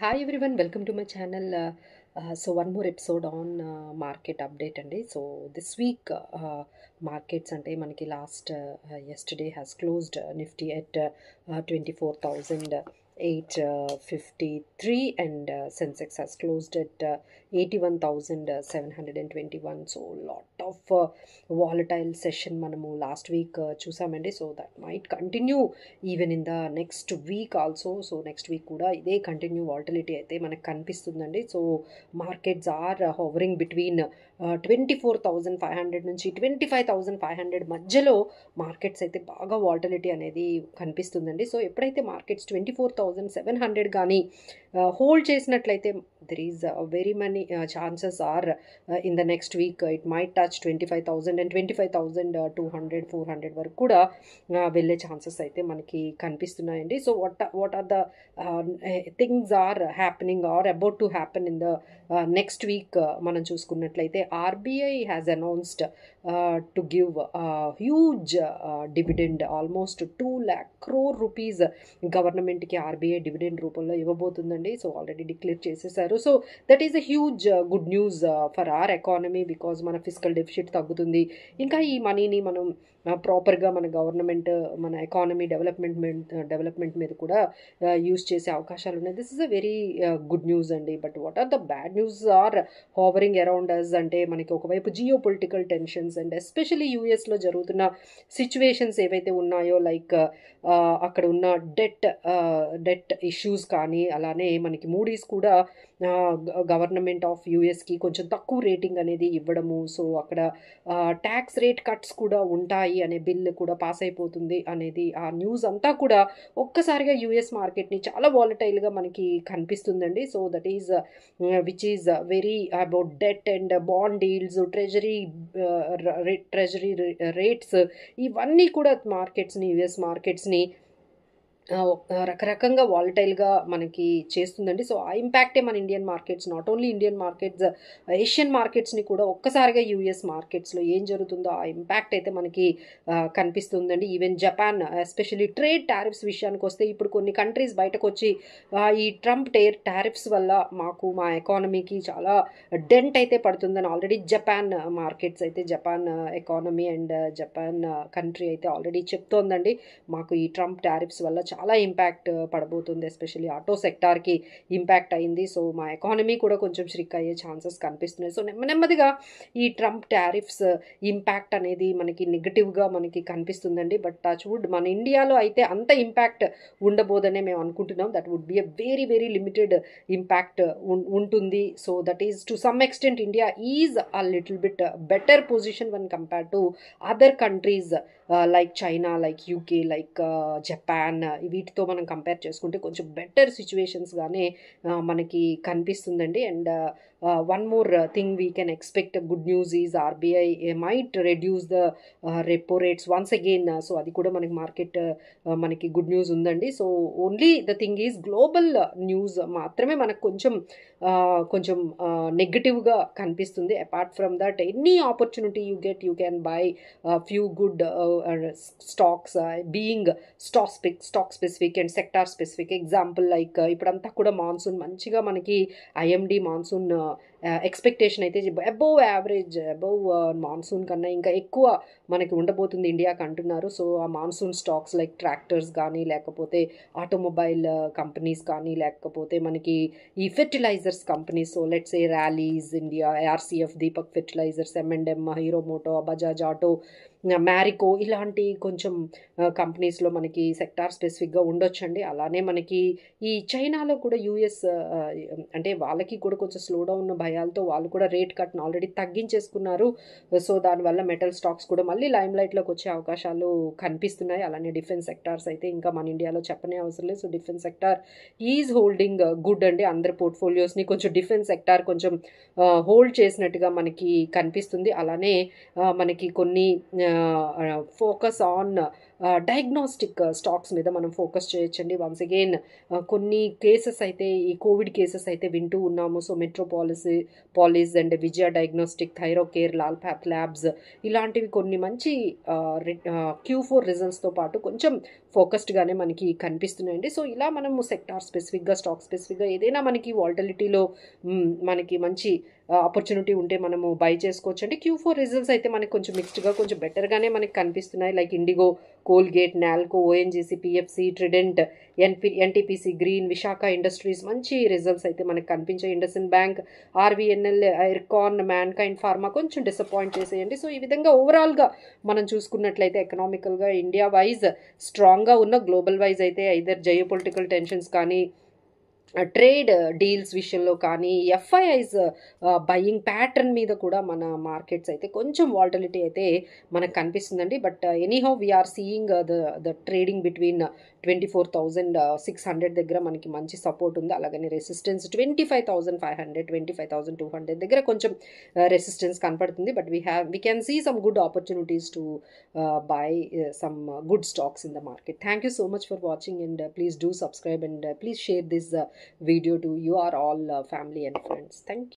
Hi everyone, welcome to my channel. So one more episode on market update అండి. So this week markets అంటే మనకి yesterday has closed Nifty at 24,853 and Sensex has closed at 81,721. So lot of volatile session మనము last week చూసామండి. So that might continue even in the next week also. So next week కూడా ఇదే continue volatility అయితే మనకు కనిపిస్తుందండి. So markets are hovering between 24,500 నుంచి 25,500 మధ్యలో markets అయితే బాగా వాలటిలిటీ అనేది కనిపిస్తుందండి. సో ఎప్పుడైతే మార్కెట్స్ 24,700 కానీ హోల్డ్ చేసినట్లయితే there is very money chances are in the next week it might touch 25,000 and 25,200 400 వరకు కూడా వెళ్ళే ఛాన్సెస్ అయితే మనకి కనిపిస్తున్నాయండి. So what are the things are happening or about to happen in the next week మనం చూసుకున్నట్లయితే RBI has announced to give huge dividend almost 2 lakh crore rupees గవర్నమెంట్కి ఆర్బీఐ డివిడెండ్ రూపంలో ఇవ్వబోతుందండి. సో ఆల్రెడీ డిక్లేర్ చేసేసారు. So that is a huge good news for our economy because మన physical deficit తగ్గుతుంది. ఇంకా ఈ మనీని మనం ప్రాపర్గా మన గవర్నమెంట్ మన ఎకానమీ డెవలప్మెంట్ మీద కూడా యూస్ చేసే అవకాశాలు ఉన్నాయి. This is a very good news అండి. But what are the bad news are hovering around us అంటే మనకి ఒకవైపు geo political tensions and especially యూఎస్లో జరుగుతున్న సిచ్యువేషన్స్ ఏవైతే ఉన్నాయో లైక్ అక్కడ ఉన్న డెట్ ఇష్యూస్ కానీ అలానే మనకి మూడీస్ కూడా గవర్నమెంట్ ఆఫ్ యూఎస్కి కొంచెం తక్కువ రేటింగ్ అనేది ఇవ్వడము. సో అక్కడ ట్యాక్స్ రేట్ కట్స్ కూడా ఉంటాయి అనే బిల్ కూడా పాస్ అయిపోతుంది అనేది ఆ న్యూస్ అంతా కూడా ఒక్కసారిగా యూఎస్ మార్కెట్ని చాలా వాలటైల్గా మనకి కనిపిస్తుందండి. So that is which is very about debt and bond deals treasury rates ఇవన్నీ కూడా యూఎస్ మార్కెట్స్ని రకరకంగా వాలటైల్గా మనకి చేస్తుందండి. సో ఆ ఇంపాక్టే మన Indian markets not only Indian markets Asian మార్కెట్స్ని కూడా ఒక్కసారిగా యూఎస్ మార్కెట్స్లో ఏం జరుగుతుందో ఆ ఇంపాక్ట్ అయితే మనకి కనిపిస్తుందండి. Even Japan especially trade tariffs విషయానికి వస్తే ఇప్పుడు కొన్ని కంట్రీస్ బయటకు వచ్చి ఈ ట్రంప్ టారిఫ్స్ వల్ల మా ఎకానమీకి చాలా డెంట్ అయితే పడుతుందని ఆల్రెడీ జపాన్ మార్కెట్స్ అయితే Japan economy and Japan country అయితే ఆల్రెడీ చెప్తోందండి మాకు ఈ ట్రంప్ టారిఫ్స్ వల్ల చాలా ఇంపాక్ట్ పడబోతుంది. ఎస్పెషల్లీ ఆటో సెక్టార్కి ఇంపాక్ట్ అయింది. సో మా ఎకానమీ కూడా కొంచెం ష్రిక్ అయ్యే ఛాన్సెస్ కనిపిస్తున్నాయి. సో నెమ్మదిగా ఈ ట్రంప్ టారిఫ్స్ ఇంపాక్ట్ అనేది మనకి నెగటివ్గా మనకి కనిపిస్తుందండి. బట్ టచ్ వుడ్ మన ఇండియాలో అయితే అంత ఇంపాక్ట్ ఉండబోదనే మేము అనుకుంటున్నాం. That would be a very very limited impact ఉంటుంది. So that is to some extent India is a little bit better position one compare to other countries like China like UK like Japan వీటితో మనం compare చేసుకుంటే కొంచెం better సిచ్యువేషన్స్గానే మనకి కనిపిస్తుందండి. And one more thing we can expect good news is RBI might reduce the repo rates once again. So అది కూడా మనకి మార్కెట్ మనకి గుడ్ న్యూస్ ఉందండి. So only the thing is global news మాత్రమే మనకు కొంచెం నెగటివ్గా కనిపిస్తుంది. Apart from that any opportunity you can buy few good stocks being stock specific and sector specific. Example like ఇప్పుడంతా కూడా మాన్సూన్ మంచిగా మనకి ఐఎండి మాన్సూన్ ఎక్స్పెక్టేషన్ అయితే అబోవ్ యావరేజ్ అబోవ్ మాన్సూన్ కన్నా ఇంకా ఎక్కువ మనకి ఉండబోతుంది ఇండియాకి అంటున్నారు. సో ఆ మాన్సూన్ స్టాక్స్ లైక్ ట్రాక్టర్స్ కానీ లేకపోతే ఆటోమొబైల్ కంపెనీస్ కానీ లేకపోతే మనకి ఈ fertilizers companies so let's a Rallis India RCF Deepak Fertilizers M&M Hero Moto Bajaj Auto Marico ఇలాంటి కొంచెం కంపెనీస్లో మనకి సెక్టార్ స్పెసిఫిక్గా ఉండొచ్చండి. అలానే మనకి ఈ చైనాలో కూడా యూఎస్ అంటే వాళ్ళకి కూడా కొంచెం స్లో డౌన్ భయాలతో వాళ్ళు కూడా రేట్ కట్ను ఆల్రెడీ తగ్గించేసుకున్నారు. సో దానివల్ల మెటల్ స్టాక్స్ కూడా మళ్ళీ లైమ్ లైట్లోకి వచ్చే అవకాశాలు కనిపిస్తున్నాయి. అలానే డిఫెన్స్ సెక్టార్స్ అయితే ఇంకా మన ఇండియాలో చెప్పనే అవసరం లేదు. So defence sector is holding good అండి. అందరి పోర్ట్ఫోలియోస్ని కొంచెం డిఫెన్స్ సెక్టార్ కొంచెం హోల్డ్ చేసినట్టుగా మనకి కనిపిస్తుంది. అలానే మనకి కొన్ని ఫోకస్ ఆన్ డయాగ్నోస్టిక్ స్టాక్స్ మీద మనం ఫోకస్ చేయొచ్చండి. వన్స్ అగైన్ కొన్ని కేసెస్ అయితే ఈ కోవిడ్ కేసెస్ అయితే వింటూ ఉన్నాము. So polish and Vijaya diagnostic, Thyrocare, Lal path labs ఇలాంటివి కొన్ని మంచి Q4 రిజల్ట్స్తో పాటు కొంచెం ఫోకస్డ్గానే మనకి కనిపిస్తున్నాయండి. సో ఇలా మనము సెక్టార్ స్పెసిఫిక్గా, స్టాక్ స్పెసిఫిక్గా ఏదైనా మనకి వాల్టిలిటీలో మనకి మంచి ఆపర్చునిటీ ఉంటే మనము బై చేసుకోవచ్చు అండి. Q4 రిజల్ట్స్ అయితే మనకి కొంచెం మిక్స్డ్గా, కొంచెం బెటర్గానే మనకి కనిపిస్తున్నాయి. Like IndiGo, Colgate, NALCO, ONGC, PFC, trident, NTPC, green, Visakha industries మంచి రిజల్ట్స్ అయితే మనకి కనిపించాయి. IndusInd bank, RVNL, Ircon, mankind pharma కొంచెం డిసప్పాయింట్ చేసేయండి. సో ఈ విధంగా ఓవరాల్గా మనం చూసుకున్నట్లయితే ఎకనామికల్గా ఇండియా వైజ్ స్ట్రాంగ్గా ఉన్న, గ్లోబల్ వైజ్ అయితే ఐదర్ జియోపొలిటికల్ టెన్షన్స్ కానీ, ట్రేడ్ డీల్స్ విషయంలో కానీ, ఎఫ్ఐఐస్ బయింగ్ ప్యాటర్న్ మీద కూడా మన మార్కెట్స్ అయితే కొంచెం వాల్టిలిటీ అయితే మనకు కనిపిస్తుందండి. But anyhow we're seeing the trading between 24,600 దగ్గర మనకి మంచి సపోర్ట్ ఉంది. అలాగని రెసిస్టెన్స్ 25,500, 25,200 దగ్గర కొంచెం రెసిస్టెన్స్ కనపడుతుంది. But we can see some good opportunities to buy some good stocks in the market. Thank you so much for watching, and please do subscribe, and please share this video to your all family and friends. Thank you.